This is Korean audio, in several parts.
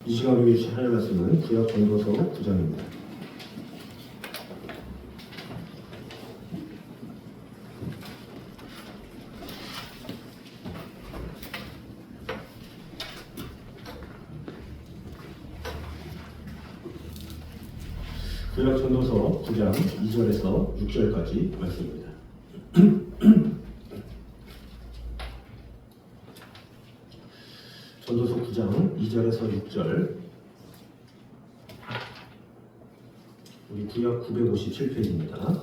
이 시간 우리 주신 하나님의 말씀은 구약 전도서 9장입니다. 구약 전도서 9장 2절에서 6절까지 말씀입니다. 전도서 9장 2절에서 6절, 우리 구약 957페이지입니다.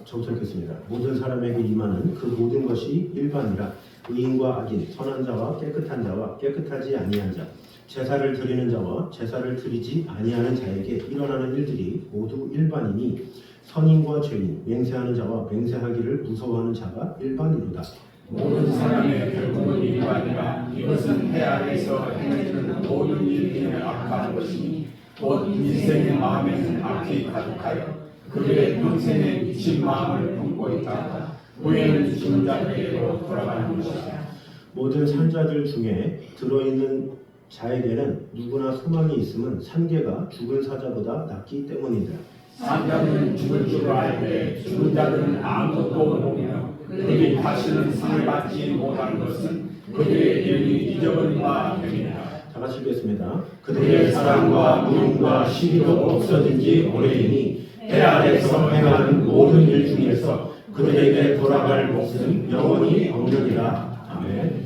저부터 읽겠습니다. 모든 사람에게 임하는 그 모든 것이 일반이라. 의인과 악인, 선한 자와 깨끗한 자와 깨끗하지 아니한 자, 제사를 드리는 자와 제사를 드리지 아니하는 자에게 일어나는 일들이 모두 일반이니, 선인과 죄인, 맹세하는 자와 맹세하기를 무서워하는 자가 일반이로다. 모든 사람의 결국은 일반이라. 이것은 해 아래에서 행해지는 모든 일 중에 악한 것이니, 곧 인생의 마음에는 악이 가득하여 그들의 평생에 미친 마음을 품고 있다. 후에는 죽은 자들에게로 돌아가는 것이다. 모든 산자들 중에 들어있는 자에게는 누구나 소망이 있음은 산개가 죽은 사자보다 낫기 때문이다. 산자들은 죽을 줄 알되 죽은 자들은 아무것도 모르며 그들이 다시는 상을 받지 못하는 것은 그들의 일이 잊어버린 바 됨이다. 다 같이 읽겠습니다. 그들의 사랑과 미움과 시기도 없어진 지 오래이니, 해 아래에서 행하는 모든 일 중에서 그들에게 돌아갈 몫은 영원히 없느니라. 아멘.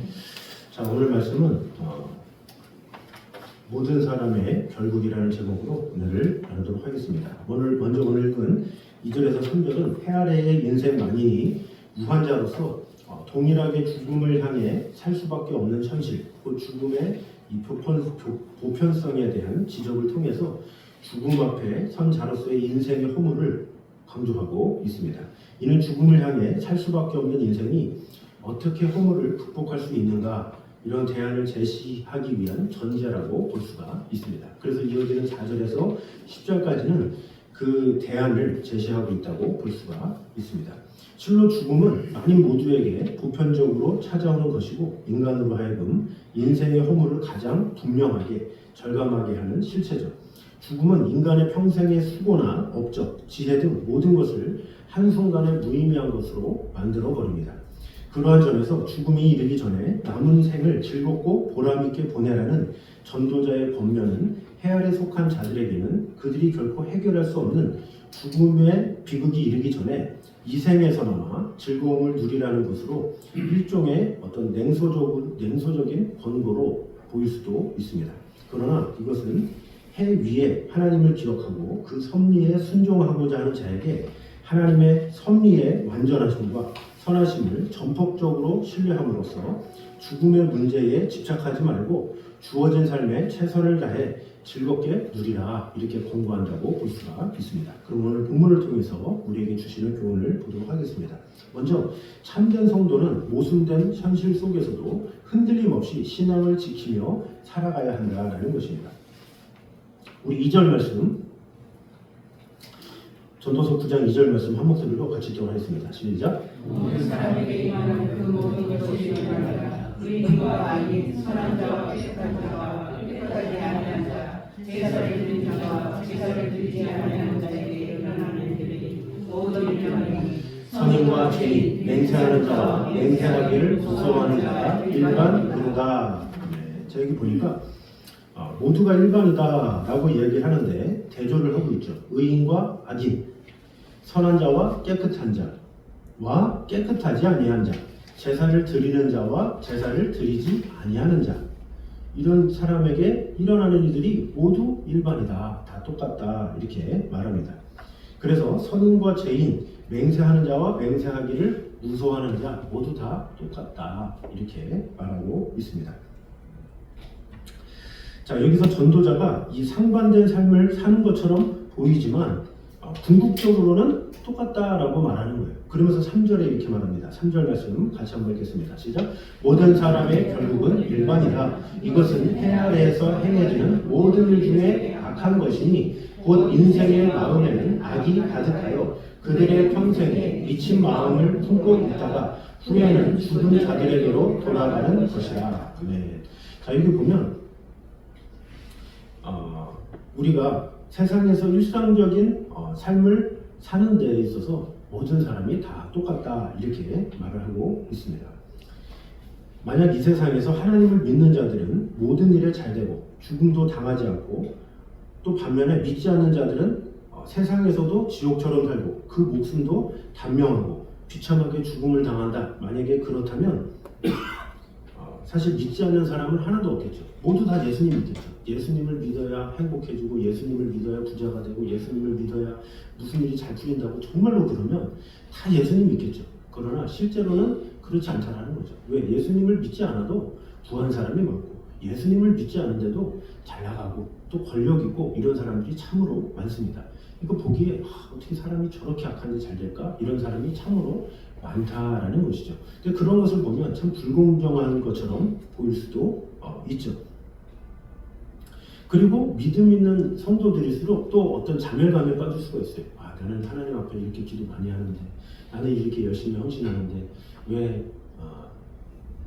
자, 오늘 말씀은 모든 사람의 결국이라는 제목으로 오늘을 나누도록 하겠습니다. 먼저 오늘 읽은 2절에서 3절은 해 아래의 인생 만인이 무한자로서 동일하게 죽음을 향해 살 수밖에 없는 현실, 그 죽음의 이 보편성에 대한 지적을 통해서 죽음 앞에 선 자로서의 인생의 허물을 강조하고 있습니다. 이는 죽음을 향해 살 수밖에 없는 인생이 어떻게 허물을 극복할 수 있는가, 이런 대안을 제시하기 위한 전제라고 볼 수가 있습니다. 그래서 이어지는 4절에서 10절까지는 그 대안을 제시하고 있다고 볼 수가 있습니다. 실로 죽음은 만인 모두에게 보편적으로 찾아오는 것이고, 인간으로 하여금 인생의 허물을 가장 분명하게 절감하게 하는 실체죠. 죽음은 인간의 평생의 수고나 업적, 지혜 등 모든 것을 한순간에 무의미한 것으로 만들어버립니다. 그러한 점에서 죽음이 이르기 전에 남은 생을 즐겁고 보람있게 보내라는 전도자의 권면은 해 아래 속한 자들에게는 그들이 결코 해결할 수 없는 죽음의 비극이 이르기 전에 이 생에서나마 즐거움을 누리라는 것으로 일종의 어떤 냉소적인 권고로 보일 수도 있습니다. 그러나 이것은 해 위에 하나님을 기억하고 그 섭리에 순종하고자 하는 자에게 하나님의 섭리의 완전하심과 선하심을 전폭적으로 신뢰함으로써 죽음의 문제에 집착하지 말고 주어진 삶에 최선을 다해 즐겁게 누리라, 이렇게 권고한다고 볼 수가 있습니다. 그럼 오늘 본문을 통해서 우리에게 주시는 교훈을 보도록 하겠습니다. 먼저 참된 성도는 모순된 현실 속에서도 흔들림 없이 신앙을 지키며 살아가야 한다는 것입니다. 우리 2절 말씀, 전도서 9장 2절 말씀 한 목소리로 같이 읽도록 하겠습니다. 시작. 모든 사람에게 임하는 그 모든 것이 일반이라. 의인과 악인, 선한 자와 깨끗한 자와 깨끗하지 아니한 자, 제사를 드리는 자와 제사를 드리지 아니하는 자에게 일어나는 일들이 모두 일반이니, 선인과 죄인, 맹세하는 자와 맹세하기를 무서워하는 자가 일반이로다. 자, 여기 보니까 모두가 일반이다라고 이야기를 하는데 대조를 하고 있죠. 의인과 악인, 선한 자와 깨끗한 자와 깨끗하지 아니한 자, 제사를 드리는 자와 제사를 드리지 아니하는 자, 이런 사람에게 일어나는 일들이 모두 일반이다, 다 똑같다, 이렇게 말합니다. 그래서 선인과 죄인, 맹세하는 자와 맹세하기를 무서워하는 자 모두 다 똑같다, 이렇게 말하고 있습니다. 자, 여기서 전도자가 이 상반된 삶을 사는 것처럼 보이지만 궁극적으로는 똑같다라고 말하는 거예요. 그러면서 3절에 이렇게 말합니다. 3절 말씀 같이 한번 읽겠습니다. 시작. 모든 사람의 결국은 일반이라. 이것은 해 아래에서 행해지는 모든 일 중에 악한 것이니, 곧 인생의 마음에는 악이 가득하여 그들의 평생에 미친 마음을 품고 있다가 후에는 죽은 자들에게로 돌아가는 것이라. 네. 자, 여기 보면 우리가 세상에서 일상적인 삶을 사는 데 있어서 모든 사람이 다 똑같다 이렇게 말을 하고 있습니다. 만약 이 세상에서 하나님을 믿는 자들은 모든 일에 잘되고 죽음도 당하지 않고 또 반면에 믿지 않는 자들은 세상에서도 지옥처럼 살고 그 목숨도 단명하고 비참하게 죽음을 당한다. 만약에 그렇다면 사실 믿지 않는 사람은 하나도 없겠죠. 모두 다 예수님 믿겠죠. 예수님을 믿어야 행복해지고 예수님을 믿어야 부자가 되고 예수님을 믿어야 무슨 일이 잘 풀린다고 정말로 그러면 다 예수님 믿겠죠. 그러나 실제로는 그렇지 않다는 거죠. 왜? 예수님을 믿지 않아도 부한 사람이 많고 예수님을 믿지 않은데도 잘 나가고 또 권력 있고 이런 사람들이 참으로 많습니다. 이거 보기에 어떻게 사람이 저렇게 악한데 잘 될까? 이런 사람이 참으로 많다라는 것이죠. 근데 그런 것을 보면 참 불공정한 것처럼 보일 수도 있죠. 그리고 믿음 있는 성도들일수록 또 어떤 자멸감에 빠질 수가 있어요. 나는 하나님 앞에 이렇게 기도 많이 하는데 나는 이렇게 열심히 헌신하는데 왜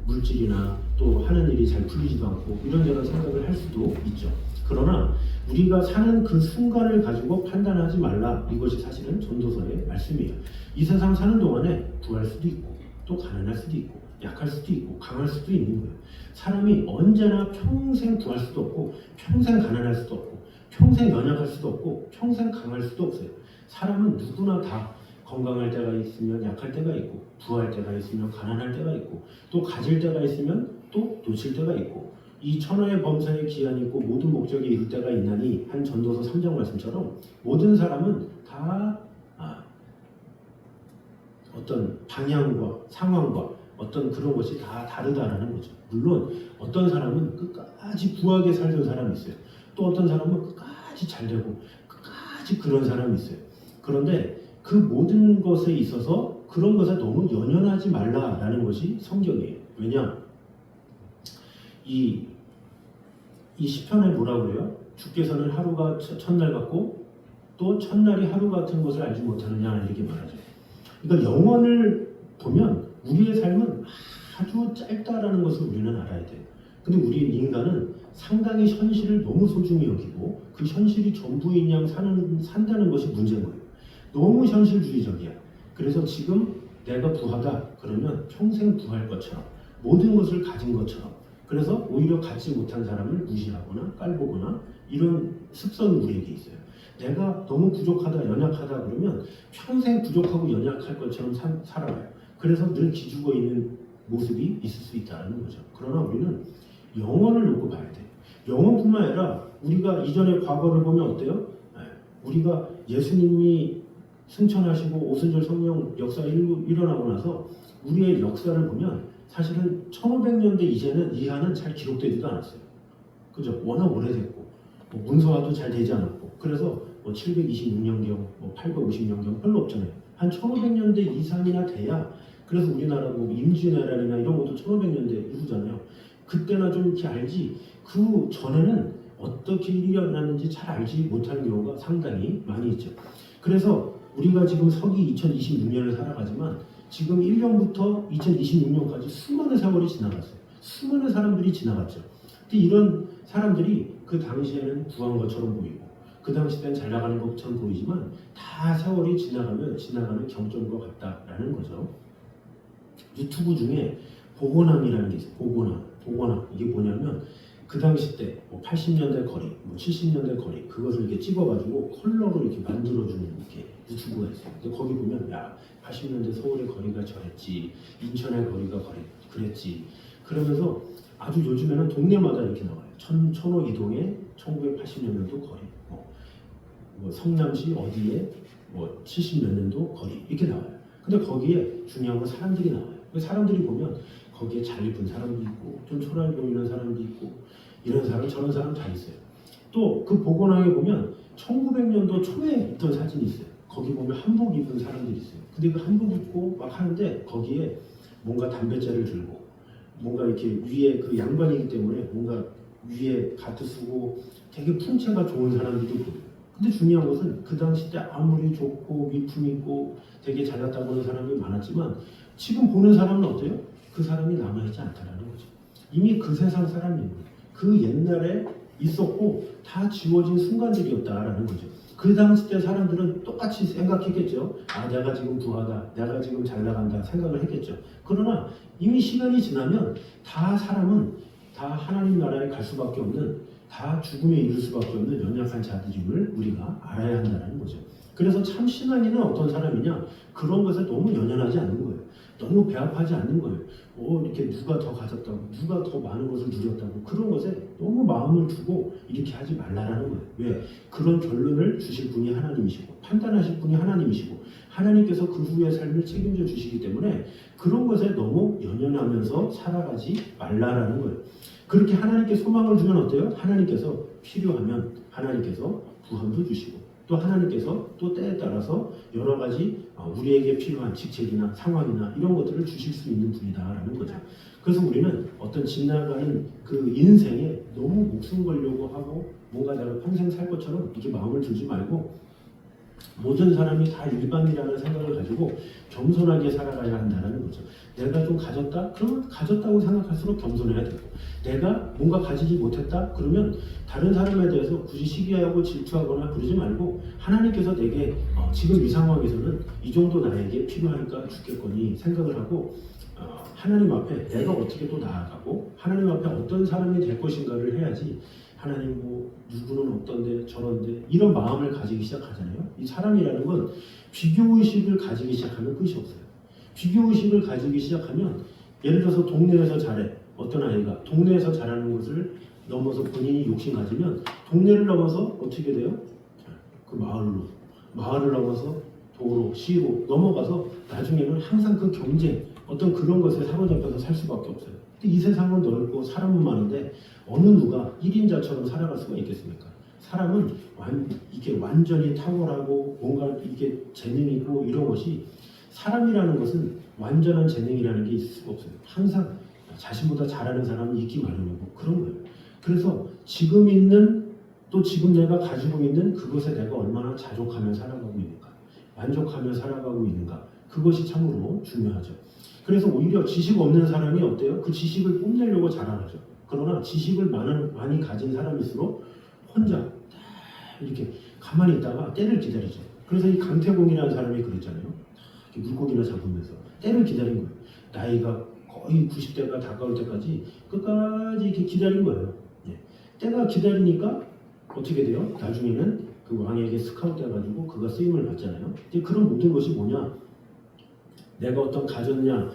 물질이나 또 하는 일이 잘 풀리지도 않고 이런저런 생각을 할 수도 있죠. 그러나 우리가 사는 그 순간을 가지고 판단하지 말라. 이것이 사실은 전도서의 말씀이에요. 이 세상 사는 동안에 부할 수도 있고 또 가난할 수도 있고 약할 수도 있고 강할 수도 있는 거예요. 사람이 언제나 평생 부할 수도 없고 평생 가난할 수도 없고 평생 연약할 수도 없고 평생 강할 수도 없어요. 사람은 누구나 다 건강할 때가 있으면 약할 때가 있고 부할 때가 있으면 가난할 때가 있고 또 가질 때가 있으면 또 놓칠 때가 있고 이 천하의 범사에 기한이 있고 모든 목적에 이를 때가 있나니 한 전도서 3장 말씀처럼 모든 사람은 다 어떤 방향과 상황과 어떤 그런 것이 다 다르다라는 거죠. 물론 어떤 사람은 끝까지 부하게 살던 사람이 있어요. 또 어떤 사람은 끝까지 잘 되고 끝까지 그런 사람이 있어요. 그런데 그 모든 것에 있어서 그런 것에 너무 연연하지 말라라는 것이 성경이에요. 왜냐? 이 시편에 뭐라고 그래요? 주께서는 하루가 첫날 같고 또 첫날이 하루 같은 것을 알지 못하느냐 이렇게 말하죠. 그러니까 영원을 보면 우리의 삶은 아주 짧다라는 것을 우리는 알아야 돼요. 근데 우리 인간은 상당히 현실을 너무 소중히 여기고 그 현실이 전부인 양 산다는 것이 문제인 거예요. 너무 현실주의적이야. 그래서 지금 내가 부하다 그러면 평생 부할 것처럼 모든 것을 가진 것처럼 그래서 오히려 갖지 못한 사람을 무시하거나 깔보거나 이런 습성이 우리에게 있어요. 내가 너무 부족하다 연약하다 그러면 평생 부족하고 연약할 것처럼 살아가요. 그래서 늘 기죽어 있는 모습이 있을 수 있다는 거죠. 그러나 우리는 영혼을 놓고 봐야 돼요. 영혼뿐만 아니라 우리가 이전의 과거를 보면 어때요? 우리가 예수님이 승천하시고 오순절 성령 역사가 일어나고 나서 우리의 역사를 보면 사실은 1500년대 이제는 이하는 잘 기록되지도 않았어요. 그죠? 워낙 오래됐고 문서화도 잘 되지 않았고 그래서 726년경, 850년경 별로 없잖아요. 한 1500년대 이상이나 돼야 그래서 우리나라 임진왜란이나 이런 것도 1500년대 이후잖아요. 그때나 좀 이렇게 알지 그 전에는 어떻게 일어났는지 잘 알지 못하는 경우가 상당히 많이 있죠. 그래서 우리가 지금 서기 2026년을 살아가지만 지금 1년부터 2026년까지 수많은 세월이 지나갔어요. 수많은 사람들이 지나갔죠. 근데 이런 사람들이 그 당시에는 부한 것처럼 보이고 그 당시 때는 잘 나가는 것처럼 보이지만 다 세월이 지나가면 지나가는 경점과 같다라는 거죠. 유튜브 중에 보고남이라는 게 있어요. 보고남. 이게 뭐냐면 그 당시 때 80년대 거리, 70년대 거리 그것을 이렇게 찍어가지고 컬러로 이렇게 만들어주는 이렇게 유튜브가 있어요. 근데 거기 보면 80년대 서울의 거리가 저랬지, 인천의 거리가 그랬지. 그러면서 아주 요즘에는 동네마다 이렇게 나와요. 천호 이동에 1980년도 거리, 성남시 어디에 70몇 년도 거리 이렇게 나와요. 근데 거기에 중요한 건 사람들이 나와요. 사람들이 보면 거기에 잘 입은 사람도 있고 좀 초라해 보이는 사람도 있고 이런 사람 저런 사람 다 있어요. 또 그 보고나에 보면 1900년도 초에 있던 사진이 있어요. 거기 보면 한복 입은 사람들이 있어요. 근데 그 한복 입고 막 하는데 거기에 뭔가 담뱃재를 들고 뭔가 이렇게 위에 그 양반이기 때문에 뭔가 위에 가트 쓰고 되게 풍채가 좋은 사람들도 보여요. 근데 중요한 것은 그 당시 때 아무리 좋고 위품 있고 되게 잘났다 보는 사람이 많았지만 지금 보는 사람은 어때요? 그 사람이 남아있지 않다라는 거죠. 이미 그 세상 사람이에요. 그 옛날에 있었고 다 지워진 순간들이었다라는 거죠. 그 당시 때 사람들은 똑같이 생각했겠죠. 아, 내가 지금 부하다, 내가 지금 잘 나간다 생각을 했겠죠. 그러나 이미 시간이 지나면 다 사람은 다 하나님 나라에 갈 수밖에 없는, 다 죽음에 이를 수밖에 없는 연약한 자들임을 우리가 알아야 한다는 거죠. 그래서 참 신앙인은 어떤 사람이냐? 그런 것에 너무 연연하지 않는 거예요. 너무 배합하지 않는 거예요. 이렇게 누가 더 가졌다고, 누가 더 많은 것을 누렸다고, 그런 것에 너무 마음을 두고 이렇게 하지 말라라는 거예요. 왜? 그런 결론을 주실 분이 하나님이시고, 판단하실 분이 하나님이시고, 하나님께서 그 후의 삶을 책임져 주시기 때문에 그런 것에 너무 연연하면서 살아가지 말라라는 거예요. 그렇게 하나님께 소망을 주면 어때요? 하나님께서 필요하면 하나님께서 부함도 주시고, 또 하나님께서 또 때에 따라서 여러 가지 우리에게 필요한 직책이나 상황이나 이런 것들을 주실 수 있는 분이다라는 거죠. 그래서 우리는 어떤 지나가는 그 인생에 너무 목숨 걸려고 하고 뭔가 내가 평생 살 것처럼 이렇게 마음을 들지 말고, 모든 사람이 다 일반이라는 생각을 가지고 겸손하게 살아가야 한다는 거죠. 내가 좀 가졌다? 그러면 가졌다고 생각할수록 겸손해야 되고, 내가 뭔가 가지지 못했다? 그러면 다른 사람에 대해서 굳이 시기하고 질투하거나 그러지 말고, 하나님께서 내게 지금 이 상황에서는 이 정도 나에게 필요하니까 주겠거니 생각을 하고, 하나님 앞에 내가 어떻게 또 나아가고 하나님 앞에 어떤 사람이 될 것인가를 해야지, 하나님 뭐 누구는 어떤데 저런데 이런 마음을 가지기 시작하잖아요. 이 사람이라는 건 비교의식을 가지기 시작하면 끝이 없어요. 비교의식을 가지기 시작하면, 예를 들어서 동네에서 잘해, 어떤 아이가 동네에서 잘하는 것을 넘어서 본인이 욕심 가지면 동네를 넘어서 어떻게 돼요? 그 마을을 넘어서 도로, 시로 넘어가서 나중에는 항상 그 경쟁, 어떤 그런 것에 사로잡혀서 살 수밖에 없어요. 근데 이 세상은 넓고 사람은 많은데 어느 누가 1인자처럼 살아갈 수가 있겠습니까? 사람은 이게 완전히 탁월하고 뭔가 이게 재능이 있고 이런 것이, 사람이라는 것은 완전한 재능이라는 게 있을 수가 없어요. 항상 자신보다 잘하는 사람은 있기 마련이고 그런 거예요. 그래서 지금 있는, 또 지금 내가 가지고 있는 그것에 내가 얼마나 자족하며 살아가고 있는가, 만족하며 살아가고 있는가, 그것이 참으로 중요하죠. 그래서 오히려 지식 없는 사람이 어때요? 그 지식을 뽐내려고 자랑하죠. 그러나 지식을 많이 가진 사람일수록 혼자 이렇게 가만히 있다가 때를 기다리죠. 그래서 이 강태공이라는 사람이 그랬잖아요. 물고기나 잡으면서 때를 기다린 거예요. 나이가 거의 90대가 가까울 때까지 끝까지 이렇게 기다린 거예요. 때가 기다리니까 어떻게 돼요? 나중에는 그 왕에게 스카웃돼가지고 그가 쓰임을 받잖아요. 근데 그런 모든 것이 뭐냐? 내가 어떤 가졌냐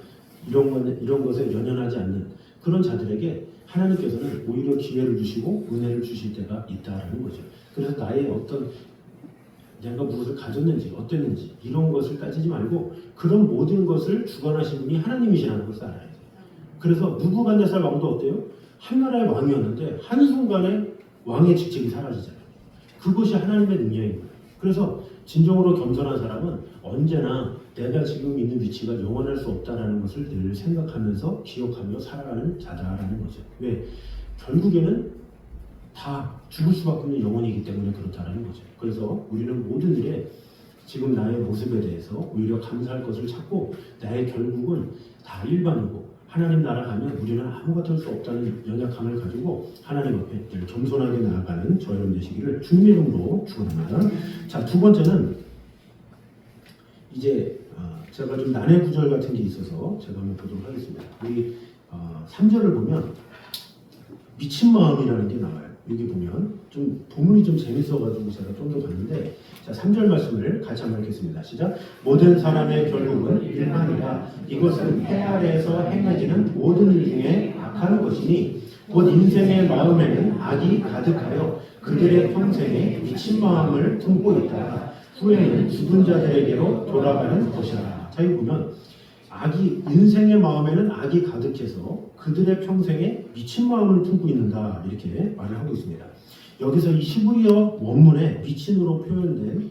이런 것에 연연하지 않는 그런 자들에게 하나님께서는 오히려 기회를 주시고 은혜를 주실 때가 있다라는 거죠. 그래서 나의 어떤 내가 무엇을 가졌는지 어땠는지 이런 것을 따지지 말고, 그런 모든 것을 주관하신 분이 하나님이시라는 것을 알아야 돼요. 그래서 느부갓네살 왕도 어때요? 한 나라의 왕이었는데 한순간에 왕의 직책이 사라지잖아요. 그것이 하나님의 능력인 거예요. 그래서 진정으로 겸손한 사람은 언제나 내가 지금 있는 위치가 영원할 수 없다는 것을 늘 생각하면서 기억하며 살아가는 자다라는 거죠. 왜? 결국에는 다 죽을 수밖에 없는 영혼이기 때문에 그렇다는 거죠. 그래서 우리는 모든 일에 지금 나의 모습에 대해서 오히려 감사할 것을 찾고, 나의 결국은 다 일반이고 하나님 나라 가면 우리는 아무것도 할 수 없다는 연약함을 가지고 하나님 앞에 늘 겸손하게 나아가는 저 여러분 되시기를 주님의 이름으로 축원합니다. 자, 두 번째는 이제 제가 좀 난해 구절 같은 게 있어서 제가 한번 보도록 하겠습니다. 우리 3절을 보면 미친 마음이라는 게 나와요. 여기 보면 좀 본문이 좀 재밌어가지고 제가 좀 더 봤는데, 자 3절 말씀을 같이 한번 읽겠습니다. 시작. 모든 사람의 결국은 일반이라 이것은 해 아래에서 행해지는 모든 일 중에 악한 것이니 곧 인생의 마음에는 악이 가득하여 그들의 평생에 미친 마음을 품고 있다가 후에는 죽은 자들에게로 돌아가는 것이라. 자, 여기 보면 인생의 마음에는 악이 가득해서 그들의 평생에 미친 마음을 품고 있는다, 이렇게 말을 하고 있습니다. 여기서 이 히브리어 원문에 미친으로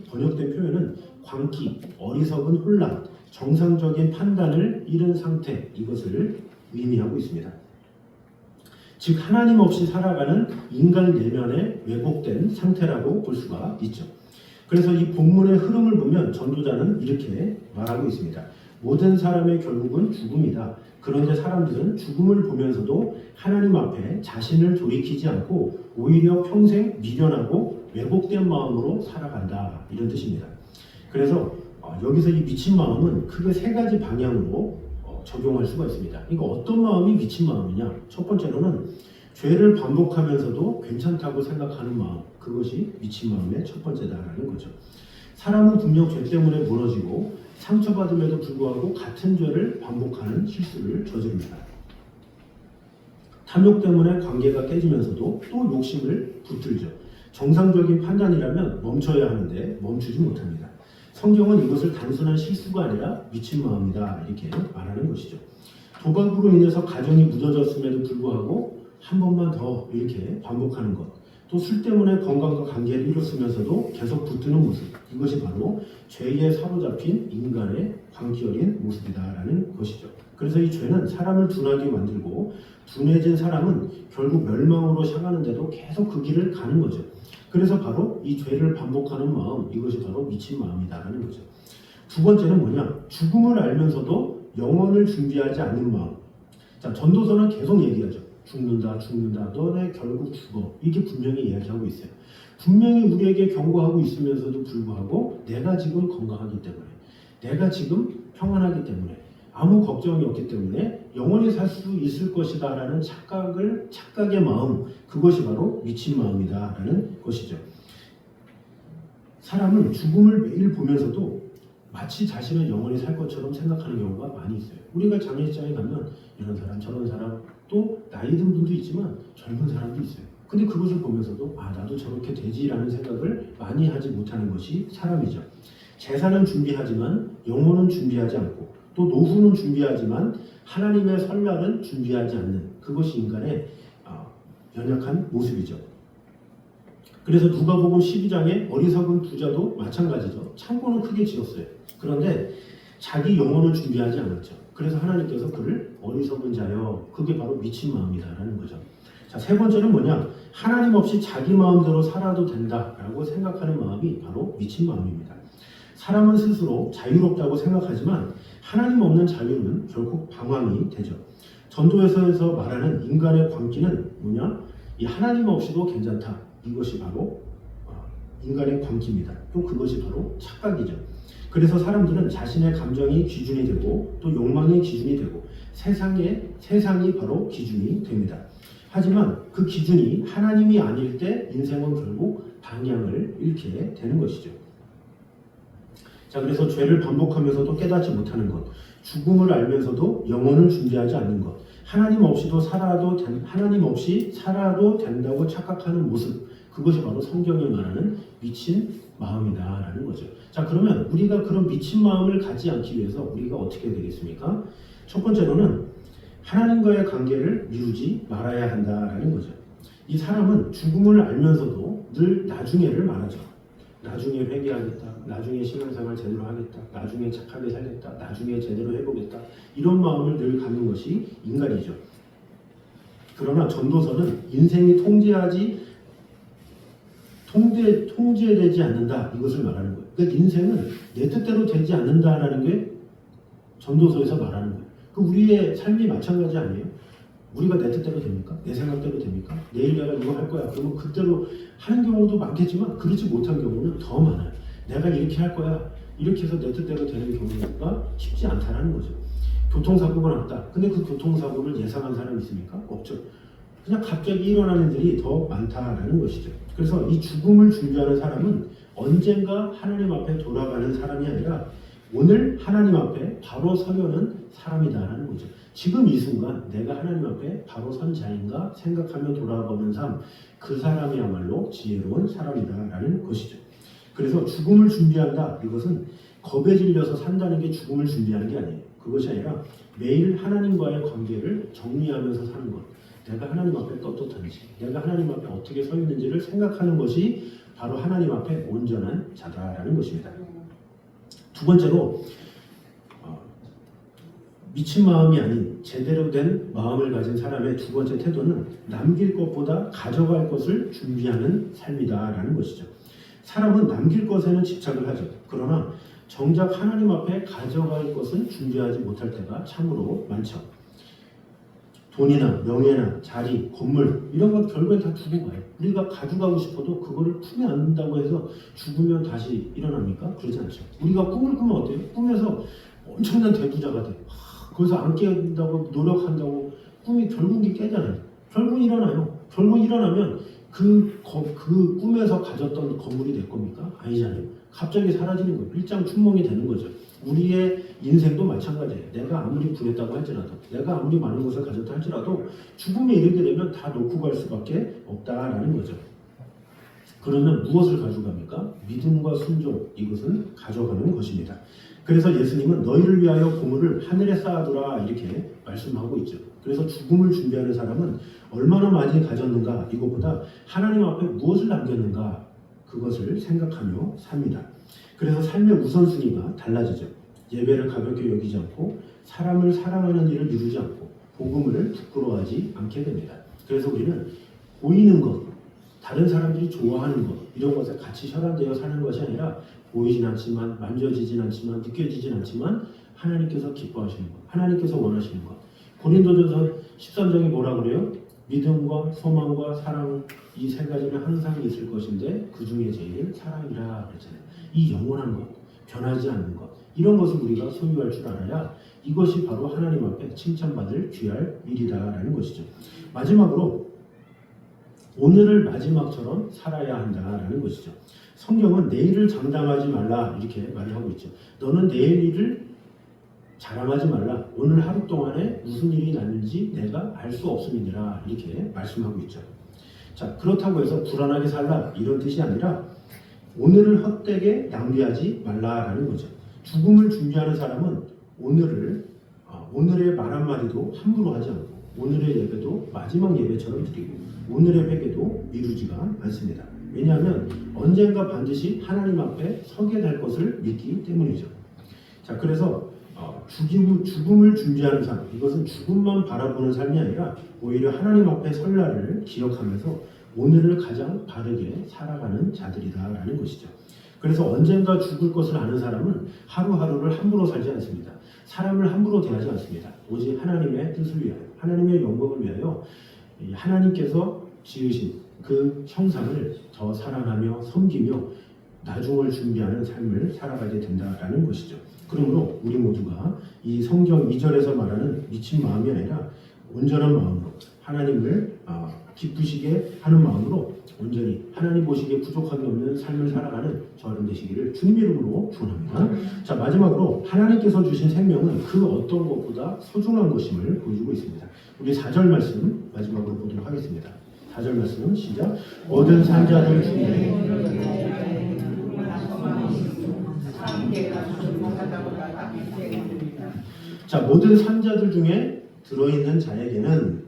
번역된 표현은 광기, 어리석은 혼란, 정상적인 판단을 잃은 상태, 이것을 의미하고 있습니다. 즉 하나님 없이 살아가는 인간 내면의 왜곡된 상태라고 볼 수가 있죠. 그래서 이 본문의 흐름을 보면 전도자는 이렇게 말하고 있습니다. 모든 사람의 결국은 죽음이다. 그런데 사람들은 죽음을 보면서도 하나님 앞에 자신을 돌이키지 않고 오히려 평생 미련하고 왜곡된 마음으로 살아간다, 이런 뜻입니다. 그래서 여기서 이 미친 마음은 크게 세 가지 방향으로 적용할 수가 있습니다. 그러니까 어떤 마음이 미친 마음이냐? 첫 번째로는 죄를 반복하면서도 괜찮다고 생각하는 마음, 그것이 미친 마음의 첫 번째다라는 거죠. 사람은 분명 죄 때문에 무너지고 상처받음에도 불구하고 같은 죄를 반복하는 실수를 저지릅니다. 탐욕 때문에 관계가 깨지면서도 또 욕심을 붙들죠. 정상적인 판단이라면 멈춰야 하는데 멈추지 못합니다. 성경은 이것을 단순한 실수가 아니라 미친 마음이다, 이렇게 말하는 것이죠. 도박으로 인해서 가정이 무너졌음에도 불구하고 한 번만 더 이렇게 반복하는 것, 또 술 때문에 건강과 관계를 잃었으면서도 계속 붙드는 모습, 이것이 바로 죄에 사로잡힌 인간의 광기 어린 모습이다라는 것이죠. 그래서 이 죄는 사람을 둔하게 만들고 둔해진 사람은 결국 멸망으로 향하는데도 계속 그 길을 가는 거죠. 그래서 바로 이 죄를 반복하는 마음, 이것이 바로 미친 마음이다라는 거죠. 두 번째는 뭐냐? 죽음을 알면서도 영혼을 준비하지 않는 마음. 자, 전도서는 계속 얘기하죠. 죽는다, 죽는다, 너네 결국 죽어. 이게 분명히 이야기하고 있어요. 분명히 우리에게 경고하고 있으면서도 불구하고 내가 지금 건강하기 때문에, 내가 지금 평안하기 때문에, 아무 걱정이 없기 때문에 영원히 살 수 있을 것이다 라는 착각의 마음, 그것이 바로 미친 마음이다 라는 것이죠. 사람은 죽음을 매일 보면서도 마치 자신은 영원히 살 것처럼 생각하는 경우가 많이 있어요. 우리가 장례식장에 가면 이런 사람 저런 사람, 또 나이 든 분도 있지만 젊은 사람도 있어요. 근데 그것을 보면서도 나도 저렇게 되지라는 생각을 많이 하지 못하는 것이 사람이죠. 재산은 준비하지만 영혼은 준비하지 않고, 또 노후는 준비하지만 하나님의 설날은 준비하지 않는, 그것이 인간의 연약한 모습이죠. 그래서 누가복음 12장에 어리석은 부자도 마찬가지죠. 창고는 크게 지었어요. 그런데 자기 영혼을 준비하지 않았죠. 그래서 하나님께서 그를 어리석은 자여, 그게 바로 미친 마음이다라는 거죠. 자, 세 번째는 뭐냐? 하나님 없이 자기 마음대로 살아도 된다라고 생각하는 마음이 바로 미친 마음입니다. 사람은 스스로 자유롭다고 생각하지만 하나님 없는 자유는 결국 방황이 되죠. 전도에서 말하는 인간의 광기는 뭐냐? 이 하나님 없이도 괜찮다, 이것이 바로 인간의 광기입니다. 또 그것이 바로 착각이죠. 그래서 사람들은 자신의 감정이 기준이 되고 또 욕망이 기준이 되고 세상이 바로 기준이 됩니다. 하지만 그 기준이 하나님이 아닐 때 인생은 결국 방향을 잃게 되는 것이죠. 자, 그래서 죄를 반복하면서도 깨닫지 못하는 것, 죽음을 알면서도 영혼을 준비하지 않는 것, 하나님 없이 살아도 된다고 착각하는 모습, 그것이 바로 성경이 말하는 미친 마음이다라는 거죠. 자, 그러면 우리가 그런 미친 마음을 갖지 않기 위해서 우리가 어떻게 되겠습니까? 첫 번째로는 하나님과의 관계를 미루지 말아야 한다라는 거죠. 이 사람은 죽음을 알면서도 늘 나중에를 말하죠. 나중에 회개하겠다, 나중에 신앙생활 제대로 하겠다, 나중에 착하게 살겠다, 나중에 제대로 해보겠다, 이런 마음을 늘 갖는 것이 인간이죠. 그러나 전도서는 인생이 통제되지 않는다, 이것을 말하는 거예요. 그러니까 인생은 내 뜻대로 되지 않는다라는 게 전도서에서 말하는 거예요. 그 우리의 삶이 마찬가지 아니에요? 우리가 내 뜻대로 됩니까? 내 생각대로 됩니까? 내일 내가 이거 할 거야. 그러면 그대로 하는 경우도 많겠지만 그렇지 못한 경우는 더 많아요. 내가 이렇게 할 거야. 이렇게 해서 내 뜻대로 되는 경우가 쉽지 않다는 거죠. 교통사고가 났다. 근데 그 교통사고를 예상한 사람이 있습니까? 없죠. 그냥 갑자기 일어나는 일이 더 많다라는 것이죠. 그래서 이 죽음을 준비하는 사람은 언젠가 하나님 앞에 돌아가는 사람이 아니라 오늘 하나님 앞에 바로 서려는 사람이다라는 거죠. 지금 이 순간 내가 하나님 앞에 바로 선 자인가 생각하며 돌아보는 삶, 그 사람이야말로 지혜로운 사람이다라는 것이죠. 그래서 죽음을 준비한다, 이것은 겁에 질려서 산다는 게 죽음을 준비하는 게 아니에요. 그것이 아니라 매일 하나님과의 관계를 정리하면서 사는 것, 내가 하나님 앞에 떳떳한지, 내가 하나님 앞에 어떻게 서 있는지를 생각하는 것이 바로 하나님 앞에 온전한 자다라는 것입니다. 두 번째로 미친 마음이 아닌 제대로 된 마음을 가진 사람의 두 번째 태도는 남길 것보다 가져갈 것을 준비하는 삶이다라는 것이죠. 사람은 남길 것에는 집착을 하죠. 그러나 정작 하나님 앞에 가져갈 것은 준비하지 못할 때가 참으로 많죠. 돈이나 명예나 자리, 건물 이런 것 결국엔 다 두고 가요. 우리가 가져가고 싶어도 그거를 품에 안는다고 해서 죽으면 다시 일어납니까? 그러지 않죠. 우리가 꿈을 꾸면 어때요? 꿈에서 엄청난 대부자가 돼요. 거기서 안 깨진다고 노력한다고 꿈이 결국은 깨잖아요. 결국 일어나요. 결국 일어나면 그 꿈에서 가졌던 건물이 될 겁니까? 아니잖아요. 갑자기 사라지는 거예요. 일장춘몽이 되는 거죠. 우리의 인생도 마찬가지예요. 내가 아무리 부했다고 할지라도, 내가 아무리 많은 것을 가졌다 할지라도 죽음에 이르게 되면 다 놓고 갈 수밖에 없다라는 거죠. 그러면 무엇을 가져갑니까? 믿음과 순종, 이것은 가져가는 것입니다. 그래서 예수님은 너희를 위하여 보물을 하늘에 쌓아두라 이렇게 말씀하고 있죠. 그래서 죽음을 준비하는 사람은 얼마나 많이 가졌는가 이것보다 하나님 앞에 무엇을 남겼는가 그것을 생각하며 삽니다. 그래서 삶의 우선순위가 달라지죠. 예배를 가볍게 여기지 않고 사람을 사랑하는 일을 미루지 않고 복음을 부끄러워하지 않게 됩니다. 그래서 우리는 보이는 것, 다른 사람들이 좋아하는 것 이런 것에 같이 혈안되어 사는 것이 아니라 보이진 않지만 만져지진 않지만 느껴지진 않지만 하나님께서 기뻐하시는 것, 하나님께서 원하시는 것. 고린도전서 13장에 뭐라 그래요? 믿음과 소망과 사랑 이 세 가지는 항상 있을 것인데 그 중에 제일 사랑이라 그랬잖아요. 이 영원한 것, 변하지 않는 것 이런 것을 우리가 소유할 줄 알아야 이것이 바로 하나님 앞에 칭찬받을 귀할 일이다라는 것이죠. 마지막으로 오늘을 마지막처럼 살아야 한다라는 것이죠. 성경은 내일을 장담하지 말라 이렇게 말을 하고 있죠. 너는 내일 일을 자랑하지 말라. 오늘 하루 동안에 무슨 일이 났는지 내가 알 수 없음이니라 이렇게 말씀하고 있죠. 자, 그렇다고 해서 불안하게 살라 이런 뜻이 아니라 오늘을 헛되게 낭비하지 말라라는 거죠. 죽음을 준비하는 사람은 오늘의 말 한마디도 함부로 하지 않고 오늘의 예배도 마지막 예배처럼 드리고 오늘의 회개도 미루지가 않습니다. 왜냐하면 언젠가 반드시 하나님 앞에 서게 될 것을 믿기 때문이죠. 자, 그래서 죽음을 준비하는 삶, 이것은 죽음만 바라보는 삶이 아니라 오히려 하나님 앞에 설 날을 기억하면서 오늘을 가장 바르게 살아가는 자들이다라는 것이죠. 그래서 언젠가 죽을 것을 아는 사람은 하루하루를 함부로 살지 않습니다. 사람을 함부로 대하지 않습니다. 오직 하나님의 뜻을 위하여, 하나님의 영광을 위하여 하나님께서 지으신 그 형상을 더 사랑하며 섬기며 나중을 준비하는 삶을 살아가게 된다라는 것이죠. 그러므로 우리 모두가 이 성경 2절에서 말하는 미친 마음이 아니라 온전한 마음으로 하나님을 기쁘시게 하는 마음으로 온전히 하나님 보시기에 부족함이 없는 삶을 살아가는 저런 되시기를 주님 이름으로 축원합니다. 자, 마지막으로 하나님께서 주신 생명은 그 어떤 것보다 소중한 것임을 보여주고 있습니다. 우리 4절 말씀 마지막으로 보도록 하겠습니다. 4절 말씀 시작. 모든 산자들 중에 자, 모든 산자들 중에 들어있는 자에게는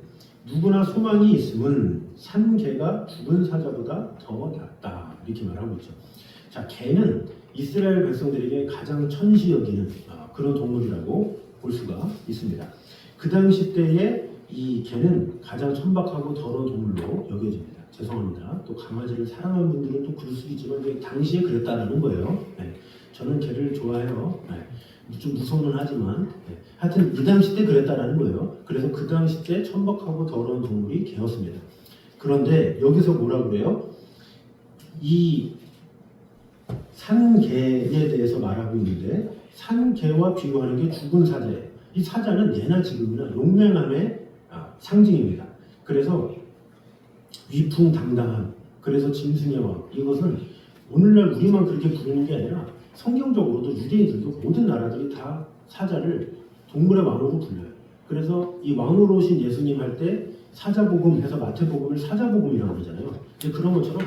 누구나 소망이 있음은 산 개가 죽은 사자보다 더 낫다 이렇게 말하고 있죠. 자, 개는 이스라엘 백성들에게 가장 천시 여기는 그런 동물이라고 볼 수가 있습니다. 그 당시 때에 이 개는 가장 천박하고 더러운 동물로 여겨집니다. 죄송합니다. 또 강아지를 사랑하는 분들은 또 그럴 수 있지만 당시에 그랬다는 거예요. 네. 저는 개를 좋아해요. 네. 좀 무서워는 하지만 하여튼 이 당시 때 그랬다라는 거예요. 그래서 그 당시 때 천박하고 더러운 동물이 개였습니다. 그런데 여기서 뭐라 그래요? 이 산개에 대해서 말하고 있는데 산개와 비교하는 게 죽은 사자예요. 이 사자는 예나 지금이나 용맹함의 상징입니다. 그래서 위풍당당한, 그래서 짐승의 왕, 이것은 오늘날 우리만 그렇게 부르는 게 아니라 성경적으로도 유대인들도 모든 나라들이 다 사자를 동물의 왕으로 불려요. 그래서 이 왕으로 오신 예수님 할 때 사자복음 해서 마태복음을 사자복음이라고 그러잖아요. 그런 것처럼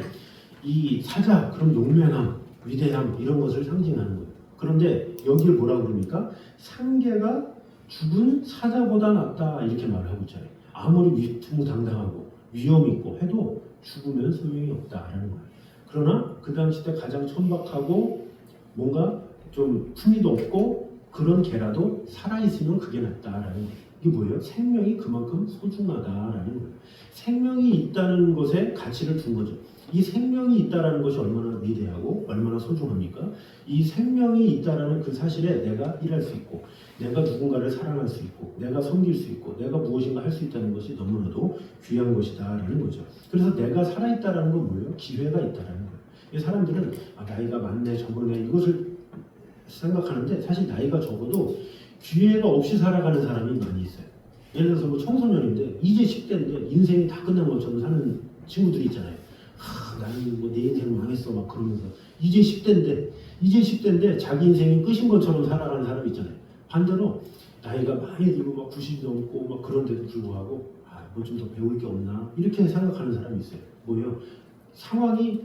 이 사자, 그런 용맹함, 위대함 이런 것을 상징하는 거예요. 그런데 여기를 뭐라고 그럽니까? 산개가 죽은 사자보다 낫다 이렇게 말을 하고 있잖아요. 아무리 위풍당당하고 위험 있고 해도 죽으면 소용이 없다라는 거예요. 그러나 그 당시 때 가장 천박하고 뭔가 좀 품위도 없고 그런 개라도 살아있으면 그게 낫다라는 거예요. 이게 뭐예요? 생명이 그만큼 소중하다라는 거예요. 생명이 있다는 것에 가치를 둔 거죠. 이 생명이 있다라는 것이 얼마나 위대하고 얼마나 소중합니까? 이 생명이 있다라는 그 사실에 내가 일할 수 있고, 내가 누군가를 사랑할 수 있고, 내가 섬길 수 있고, 내가 무엇인가 할 수 있다는 것이 너무나도 귀한 것이다라는 거죠. 그래서 내가 살아있다라는 건 뭐예요? 기회가 있다라는 거예요. 이 사람들은 나이가 많네, 적었네 이것을 생각하는데 사실 나이가 적어도 기회가 없이 살아가는 사람이 많이 있어요. 예를 들어서 뭐 청소년인데 이제 10대인데 인생이 다 끝난 것처럼 사는 친구들이 있잖아요. 나는 뭐 내 인생 망했어 막 그러면서 이제 10대인데 자기 인생이 끝인 것처럼 살아가는 사람이 있잖아요. 반대로 나이가 많이 들고 막 90 넘고 막 그런데도 불구하고 뭐 좀 더 배울 게 없나 이렇게 생각하는 사람이 있어요. 뭐예요? 상황이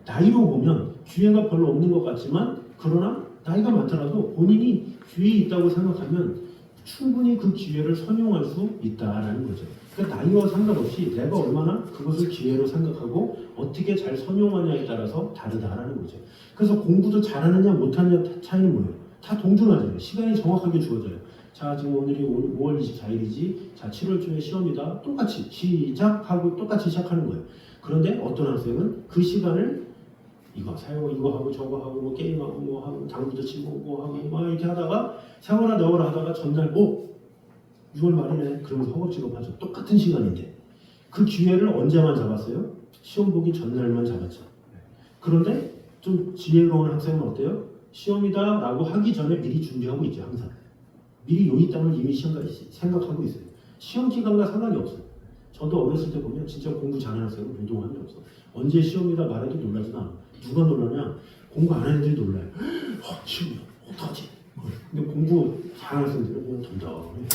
나이로 보면 기회가 별로 없는 것 같지만 그러나 나이가 많더라도 본인이 기회 있다고 생각하면 충분히 그 기회를 선용할 수 있다라는 거죠. 그러니까 나이와 상관없이 내가 얼마나 그것을 기회로 생각하고 어떻게 잘 선용하냐에 따라서 다르다라는 거죠. 그래서 공부도 잘하느냐 못하느냐 차이는 뭐예요? 다 동등하잖아요. 시간이 정확하게 주어져요. 자, 지금 오늘이 5월 24일이지. 자, 7월 초에 시험이다. 똑같이 시작하고 똑같이 시작하는 거예요. 그런데 어떤 학생은 그 시간을 이거 하고 저거 하고 뭐 게임하고 뭐 하고 당구도 치고 뭐 하고 막 이렇게 하다가 세월아 너월아 하다가 전날 6월 말이네 그러면서 허겁지겁 하죠. 똑같은 시간인데 그 기회를 언제만 잡았어요? 시험 보기 전날만 잡았죠. 그런데 좀 지혜로운 학생은 어때요? 시험이다 라고 하기 전에 미리 준비하고 있죠. 항상 미리 요일당을 이미 생각하고 있어요. 시험 기간과 상관이 없어요. 저도 어렸을 때 보면 진짜 공부 잘하는 학생은 운동한 게 없어. 언제 시험이다 말해도 놀라진 않아. 누가 놀라냐? 공부 안 하는 애들이 놀라요. 시험이다. 어떡하지? 근데 공부 잘하는 학생들은 그냥 덤덤해.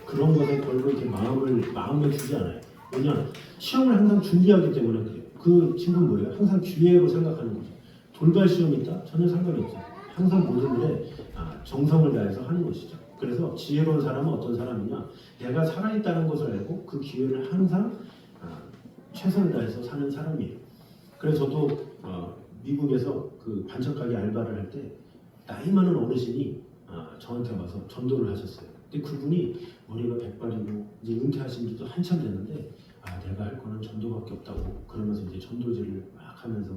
그런 것에 별로 이렇게 마음을 주지 않아요. 왜냐? 시험을 항상 준비하기 때문에 그래요. 그 친구는 뭐예요? 항상 기회로 생각하는 거죠. 돌발 시험이 있다? 전혀 상관이 없어요. 항상 모든 일에 정성을 다해서 하는 것이죠. 그래서 지혜로운 사람은 어떤 사람이냐? 내가 살아있다는 것을 알고 그 기회를 항상 최선을 다해서 사는 사람이에요. 그래서 저도 미국에서 그 반찬가게 알바를 할 때 나이 많은 어르신이 저한테 와서 전도를 하셨어요. 근데 그분이 머리가 백발이고 이제 은퇴하신 지도 한참 됐는데 내가 할 거는 전도밖에 없다고 그러면서 이제 전도지를 막 하면서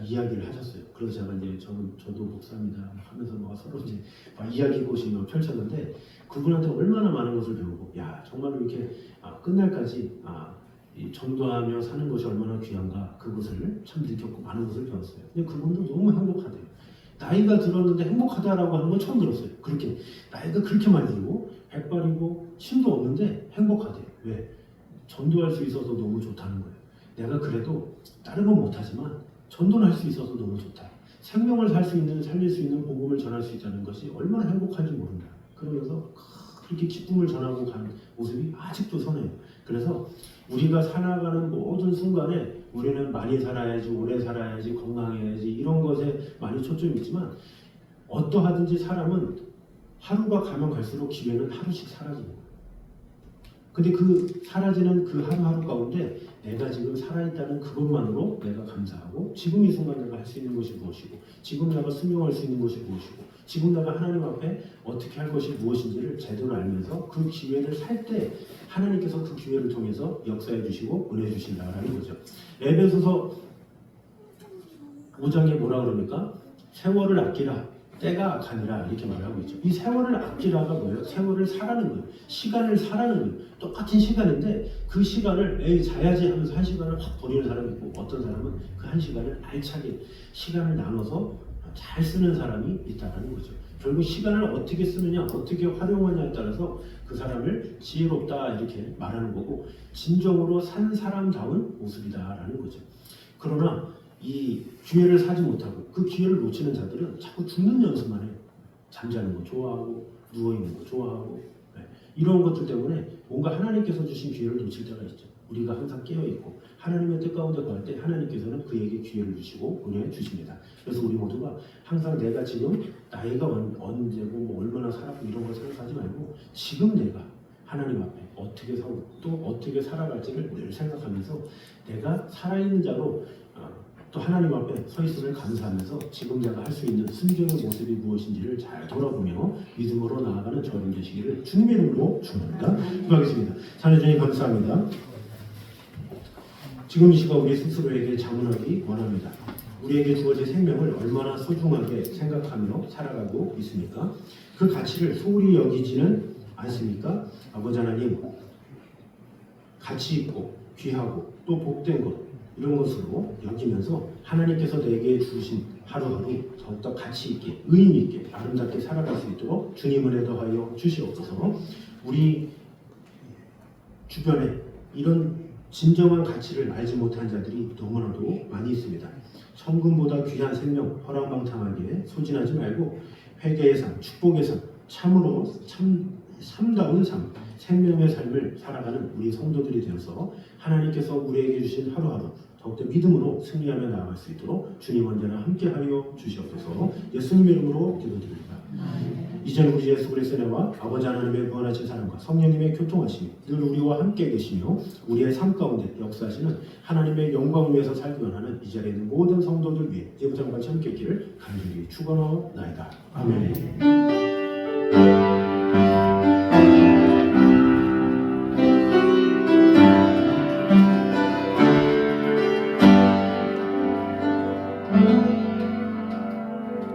이야기를 하셨어요. 그래서 제가 이제 저도 목사입니다 하면서 막 서로 이제 막 이야기꽃이 막 펼쳤는데 그분한테 얼마나 많은 것을 배우고 정말로 이렇게 끝날까지 이 전도하며 사는 것이 얼마나 귀한가 그것을 참 느꼈고 많은 것을 배웠어요. 근데 그분도 너무 행복하대요. 나이가 들었는데 행복하다라고 하는 건 처음 들었어요. 그렇게 나이가 그렇게 많이 들고 백발이고 힘도 없는데 행복하대요. 왜? 전도할 수 있어서 너무 좋다는 거예요. 내가 그래도 다른 건 못하지만 전도를 할 수 있어서 너무 좋다. 생명을 살릴 수 있는 복음을 전할 수 있다는 것이 얼마나 행복한지 모른다. 그러면서 그렇게 기쁨을 전하고 간 모습이 아직도 선해요. 그래서 우리가 살아가는 모든 순간에 우리는 많이 살아야지, 오래 살아야지, 건강해야지 이런 것에 많이 초점이 있지만 어떠하든지 사람은 하루가 가면 갈수록 기회는 하루씩 사라지는 거예요. 근데 그 사라지는 그 하루하루 가운데 내가 지금 살아있다는 그것만으로 내가 감사하고 지금 이 순간 내가 할 수 있는 것이 무엇이고 지금 내가 순종할 수 있는 것이 무엇이고 지금 내가 하나님 앞에 어떻게 할 것이 무엇인지를 제대로 알면서 그 기회를 살 때 하나님께서 그 기회를 통해서 역사해 주시고 은혜 주신다라는 거죠. 에베소서 5장에 뭐라 그럽니까? 세월을 아끼라 때가 가니라 이렇게 말하고 있죠. 이 세월을 아끼라가 뭐예요? 세월을 사라는 거예요. 시간을 사라는 거예요. 똑같은 시간인데 그 시간을 자야지 하면서 한 시간을 확 버리는 사람이 있고 어떤 사람은 그 한 시간을 알차게 시간을 나눠서 잘 쓰는 사람이 있다는 거죠. 결국 시간을 어떻게 쓰느냐 어떻게 활용하냐에 따라서 그 사람을 지혜롭다 이렇게 말하는 거고 진정으로 산 사람다운 모습이다라는 거죠. 그러나 이 기회를 사지 못하고 그 기회를 놓치는 자들은 자꾸 죽는 연습만 해요. 잠자는 거 좋아하고 누워있는 거 좋아하고 이런 것들 때문에 뭔가 하나님께서 주신 기회를 놓칠 때가 있죠. 우리가 항상 깨어있고 하나님의 뜻 가운데 갈 때 하나님께서는 그에게 기회를 주시고 은혜 주십니다. 그래서 우리 모두가 항상 내가 지금 나이가 언제고 뭐 얼마나 살았고 이런 걸 생각하지 말고 지금 내가 하나님 앞에 어떻게 살고 또 어떻게 살아갈지를 늘 생각하면서 내가 살아있는 자로 또 하나님 앞에 서 있음을 감사하면서 지금 내가 할 수 있는 순종의 모습이 무엇인지를 잘 돌아보며 믿음으로 나아가는 저를 되시기를 주님의 이름으로 축원합니다. 기도하겠습니다. 하나님 감사합니다. 지금 이 시간 우리 스스로에게 자문하기 원합니다. 우리에게 주어진 생명을 얼마나 소중하게 생각하며 살아가고 있습니까? 그 가치를 소홀히 여기지는 않습니까? 아버지 하나님, 가치 있고 귀하고 또 복된 것 이런 것으로 여기면서 하나님께서 내게 주신 하루하루 더욱더 가치 있게 의미 있게 아름답게 살아갈 수 있도록 주님 은혜 더하여 주시옵소서. 우리 주변에 이런 진정한 가치를 알지 못한 자들이 너무나도 많이 있습니다. 천금보다 귀한 생명 허랑방탕하게 소진하지 말고 회개의 삶, 축복의 삶, 참으로 참다운 삶, 생명의 삶을 살아가는 우리 성도들이 되어서 하나님께서 우리에게 주신 하루하루 더욱더 믿음으로 승리하며 나아갈 수 있도록 주님 언제나 함께하여 주시옵소서. 예수님의 이름으로 기도드립니다. 이전 우리 예수 그리스도의 은혜와 아버지 하나님의 무한하신 사랑과 성령님의 교통하심이 늘 우리와 함께 계시며 우리의 삶 가운데 역사하시는 하나님의 영광을 위해서 살기 원하는 이 자리에 있는 모든 성도들 위해 이제부터 같이 함께 있기를 간절히 축원하옵나이다. 아멘.